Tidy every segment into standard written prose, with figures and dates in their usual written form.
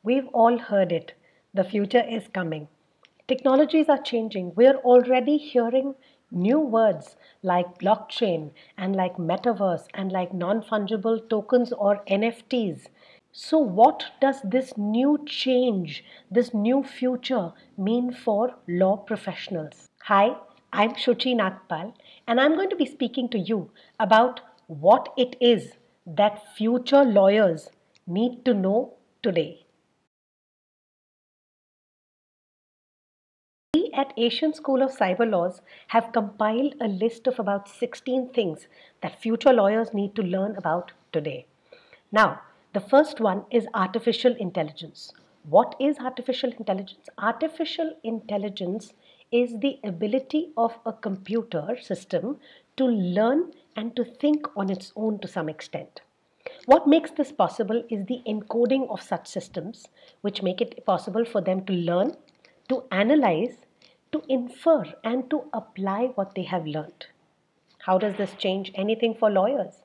We've all heard it. The future is coming. Technologies are changing. We're already hearing new words like blockchain and like metaverse and like non fungible tokens or NFTs. So, what does this new change, this new future mean for law professionals? Hi, I'm Shuchi Nagpal, and I'm going to be speaking to you about what it is that future lawyers need to know today. We at Asian School of Cyber Laws have compiled a list of about 16 things that future lawyers need to learn about today. Now, the first one is artificial intelligence. What is artificial intelligence? Artificial intelligence is the ability of a computer system to learn and to think on its own to some extent. What makes this possible is the encoding of such systems, which make it possible for them to learn, to analyze, to infer, and to apply what they have learned. How does this change anything for lawyers?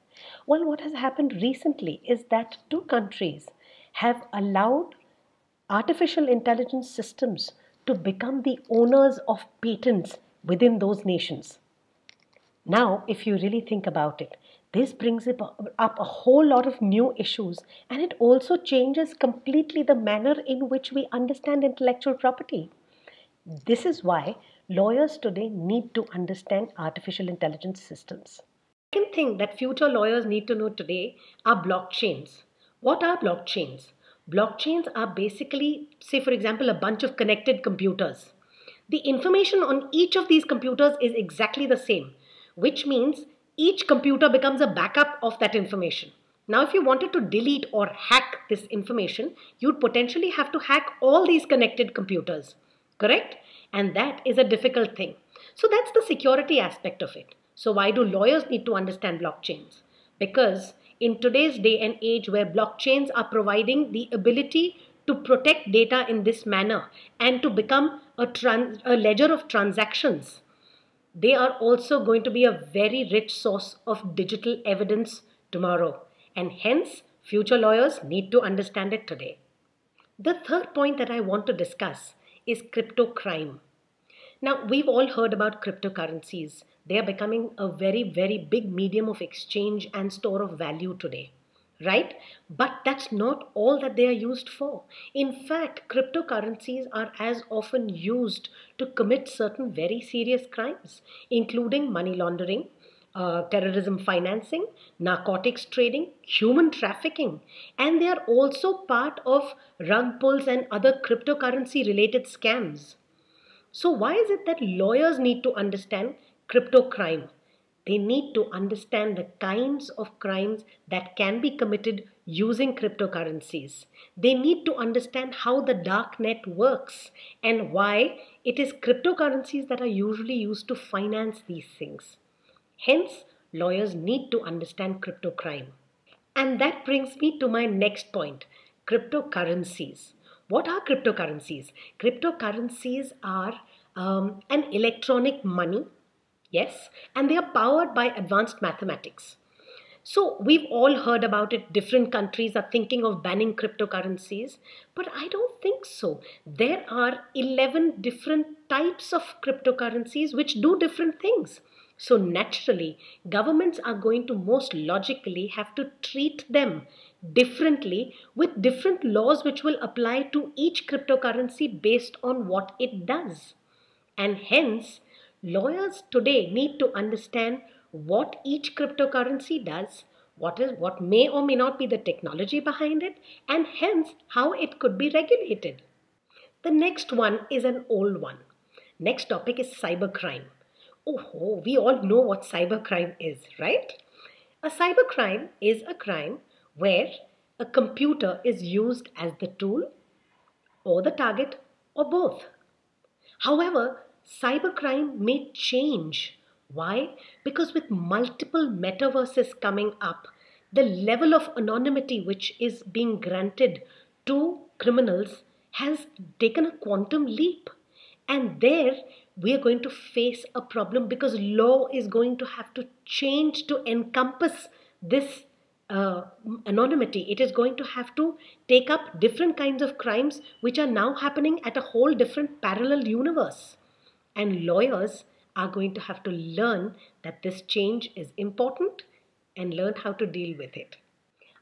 Well, what has happened recently is that two countries have allowed artificial intelligence systems to become the owners of patents within those nations. Now, if you really think about it, this brings up a whole lot of new issues, and it also changes completely the manner in which we understand intellectual property. This is why lawyers today need to understand artificial intelligence systems. Second thing that future lawyers need to know today are blockchains. What are blockchains? Blockchains are basically, say for example, a bunch of connected computers. The information on each of these computers is exactly the same, which means each computer becomes a backup of that information. Now, if you wanted to delete or hack this information, you'd potentially have to hack all these connected computers, correct? And that is a difficult thing. So that's the security aspect of it. So why do lawyers need to understand blockchains? Because in today's day and age where blockchains are providing the ability to protect data in this manner and to become a ledger of transactions, they are also going to be a very rich source of digital evidence tomorrow. And hence, future lawyers need to understand it today. The third point that I want to discuss is crypto crime. Now, we've all heard about cryptocurrencies. They are becoming a very, very big medium of exchange and store of value today, right? But that's not all that they are used for. In fact, cryptocurrencies are as often used to commit certain very serious crimes, including money laundering, terrorism financing, narcotics trading, human trafficking, and they are also part of rug pulls and other cryptocurrency related scams. So, why is it that lawyers need to understand crypto crime? They need to understand the kinds of crimes that can be committed using cryptocurrencies. They need to understand how the dark net works and why it is cryptocurrencies that are usually used to finance these things. Hence, lawyers need to understand crypto crime. And that brings me to my next point, cryptocurrencies. What are cryptocurrencies? Cryptocurrencies are an electronic money, yes, and they are powered by advanced mathematics. So we've all heard about it. Different countries are thinking of banning cryptocurrencies, but I don't think so. There are 11 different types of cryptocurrencies which do different things. So naturally, governments are going to most logically have to treat them differently with different laws which will apply to each cryptocurrency based on what it does. And hence, lawyers today need to understand what each cryptocurrency does, what may or may not be the technology behind it, and hence how it could be regulated. The next one is an old one. Next topic is cybercrime. Oh, we all know what cybercrime is, right? A cybercrime is a crime where a computer is used as the tool or the target or both. However, cybercrime may change. Why? Because with multiple metaverses coming up, the level of anonymity which is being granted to criminals has taken a quantum leap. And there we are going to face a problem because law is going to have to change to encompass this uh, anonymity. It is going to have to take up different kinds of crimes which are now happening at a whole different parallel universe. And lawyers are going to have to learn that this change is important and learn how to deal with it.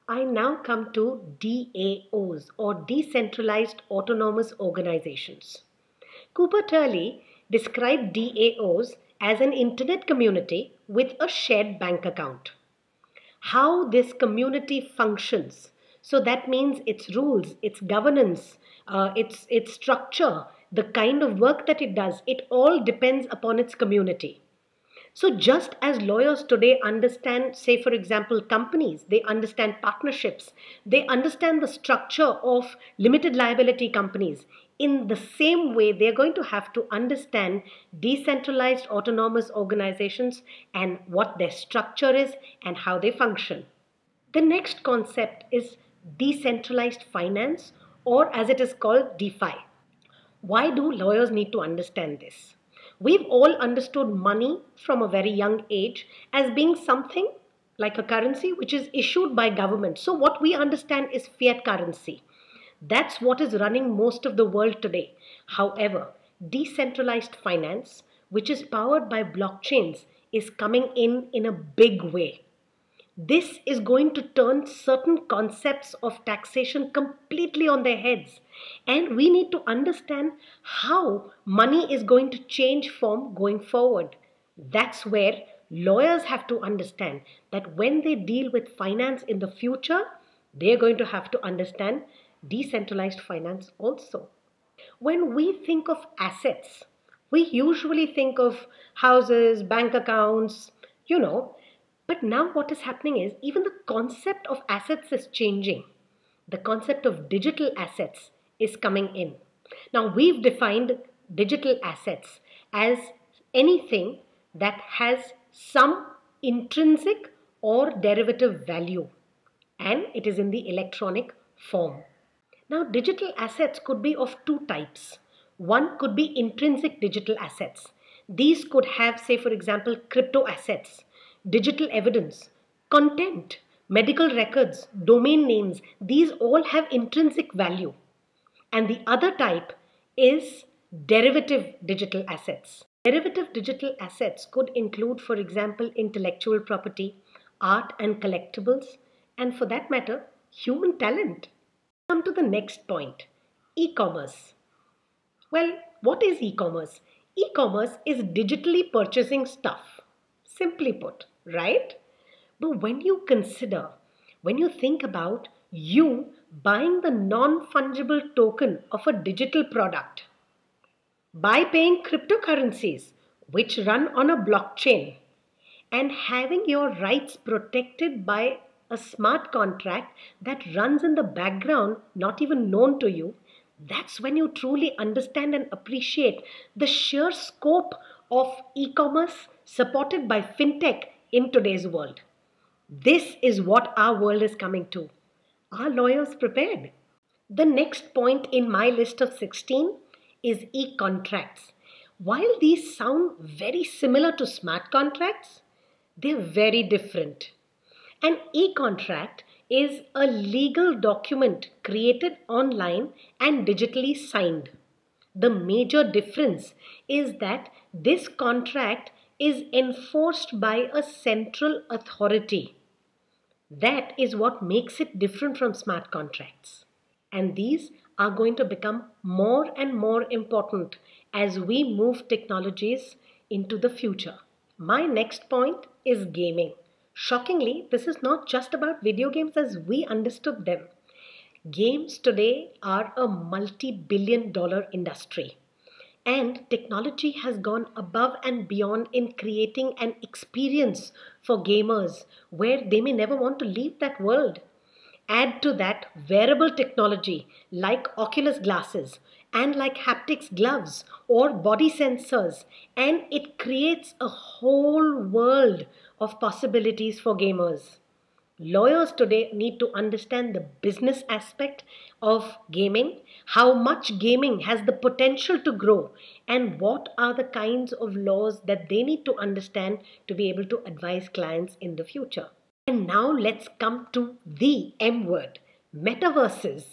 I now come to DAOs, or Decentralized Autonomous Organizations. Cooper Turley described DAOs as an internet community with a shared bank account. How this community functions. So that means its rules, its governance, its structure, the kind of work that it does, it all depends upon its community. So, just as lawyers today understand, say, for example, companies, they understand partnerships, they understand the structure of limited liability companies, in the same way, they're going to have to understand decentralized autonomous organizations and what their structure is and how they function. The next concept is decentralized finance, or as it is called, DeFi. Why do lawyers need to understand this? We've all understood money from a very young age as being something like a currency which is issued by government. So, what we understand is fiat currency. That's what is running most of the world today. However, decentralized finance, which is powered by blockchains, is coming in a big way. This is going to turn certain concepts of taxation completely on their heads. And we need to understand how money is going to change form going forward. That's where lawyers have to understand that when they deal with finance in the future, they're going to have to understand decentralized finance also. When we think of assets, we usually think of houses, bank accounts, you know. But now what is happening is even the concept of assets is changing. The concept of digital assets is coming in. Now we've defined digital assets as anything that has some intrinsic or derivative value, and it is in the electronic form. Now, digital assets could be of two types. One could be intrinsic digital assets. These could have, say, for example, crypto assets, digital evidence, content, medical records, domain names. These all have intrinsic value. And the other type is derivative digital assets. Derivative digital assets could include, for example, intellectual property, art and collectibles, and for that matter, human talent. Come to the next point, e-commerce. Well, what is e-commerce? E-commerce is digitally purchasing stuff, simply put, right? But when you think about you buying the non-fungible token of a digital product by paying cryptocurrencies which run on a blockchain and having your rights protected by a smart contract that runs in the background, not even known to you, that's when you truly understand and appreciate the sheer scope of e-commerce supported by fintech in today's world. This is what our world is coming to. Are lawyers prepared? The next point in my list of 16 is e-contracts. While these sound very similar to smart contracts, they're very different. An e-contract is a legal document created online and digitally signed. The major difference is that this contract is enforced by a central authority. That is what makes it different from smart contracts. And these are going to become more and more important as we move technologies into the future. My next point is gaming. Shockingly, this is not just about video games as we understood them. Games today are a multi-billion-dollar industry. And technology has gone above and beyond in creating an experience for gamers where they may never want to leave that world. Add to that wearable technology like Oculus glasses and like haptics gloves or body sensors, and it creates a whole world of possibilities for gamers. Lawyers today need to understand the business aspect of gaming, how much gaming has the potential to grow, and what are the kinds of laws that they need to understand to be able to advise clients in the future. And now let's come to the M word, metaverses.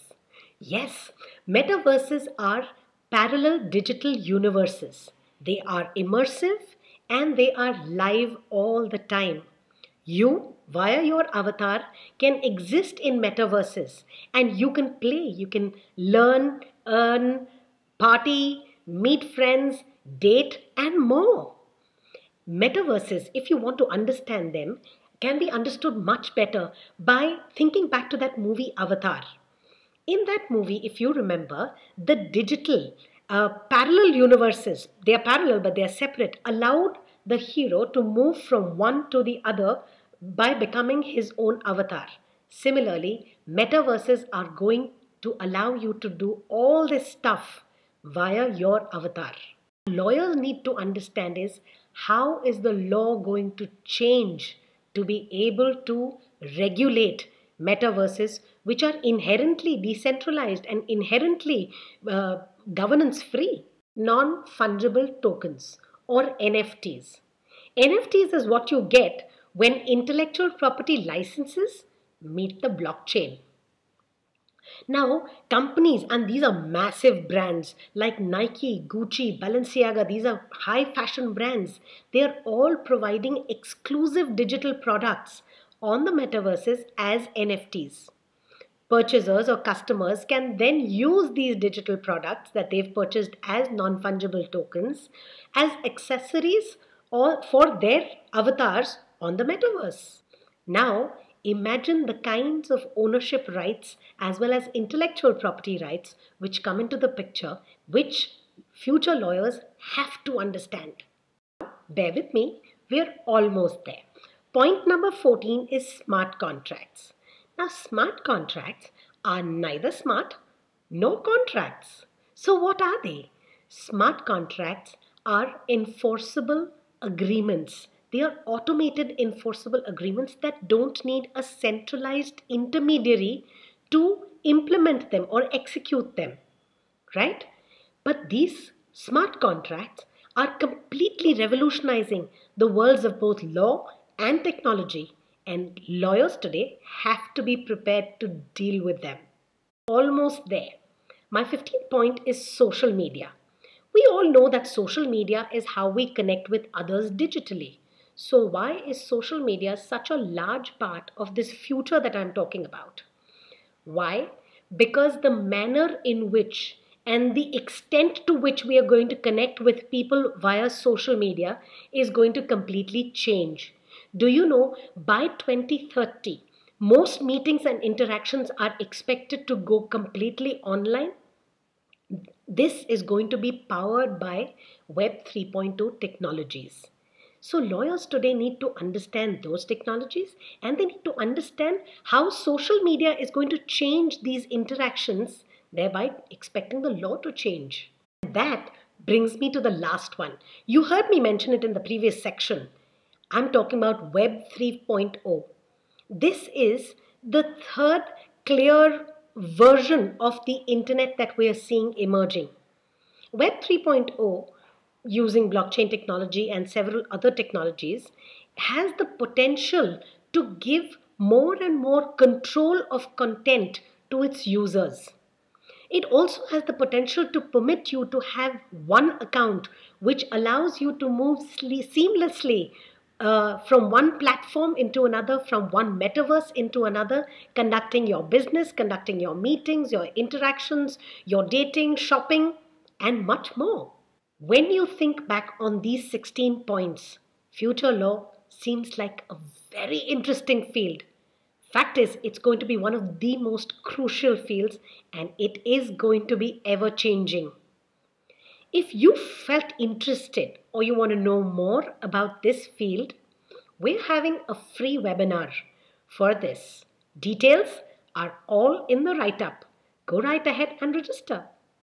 Yes, metaverses are parallel digital universes. They are immersive and they are live all the time. You, via your avatar, can exist in metaverses and you can play, you can learn, earn, party, meet friends, date, and more. Metaverses, if you want to understand them, can be understood much better by thinking back to that movie Avatar. In that movie, if you remember, the digital parallel universes, they are parallel but they are separate, allowed the hero to move from one to the other by becoming his own avatar. Similarly, metaverses are going to allow you to do all this stuff via your avatar. Lawyers need to understand is how is the law going to change to be able to regulate metaverses which are inherently decentralized and inherently governance free. Non fungible tokens or NFTs. NFTs is what you get when intellectual property licenses meet the blockchain. Now, companies, and these are massive brands like Nike, Gucci, Balenciaga, these are high fashion brands. They are all providing exclusive digital products on the metaverses as NFTs. Purchasers or customers can then use these digital products that they've purchased as non fungible tokens as accessories or for their avatars on the metaverse. Now, imagine the kinds of ownership rights as well as intellectual property rights which come into the picture, which future lawyers have to understand. Bear with me, we're almost there. Point number 14 is smart contracts. Now, smart contracts are neither smart nor contracts. So, what are they? Smart contracts are enforceable agreements. They are automated enforceable agreements that don't need a centralized intermediary to implement them or execute them, right? But these smart contracts are completely revolutionizing the worlds of both law and technology, and lawyers today have to be prepared to deal with them. Almost there. My 15th point is social media. We all know that social media is how we connect with others digitally. So, why is social media such a large part of this future that I'm talking about? Why? Because the manner in which and the extent to which we are going to connect with people via social media is going to completely change. Do you know by 2030, most meetings and interactions are expected to go completely online? This is going to be powered by Web 3.2 technologies. So, lawyers today need to understand those technologies and they need to understand how social media is going to change these interactions, thereby expecting the law to change. That brings me to the last one. You heard me mention it in the previous section. I'm talking about Web 3.0. This is the third clear version of the internet that we are seeing emerging. Web 3.0, using blockchain technology and several other technologies, has the potential to give more and more control of content to its users. It also has the potential to permit you to have one account which allows you to move seamlessly from one platform into another, from one metaverse into another, conducting your business, conducting your meetings, your interactions, your dating, shopping, and much more. When you think back on these 16 points, future law seems like a very interesting field. Fact is, it's going to be one of the most crucial fields and it is going to be ever changing. If you felt interested or you want to know more about this field, we're having a free webinar for this. Details are all in the write up. Go right ahead and register.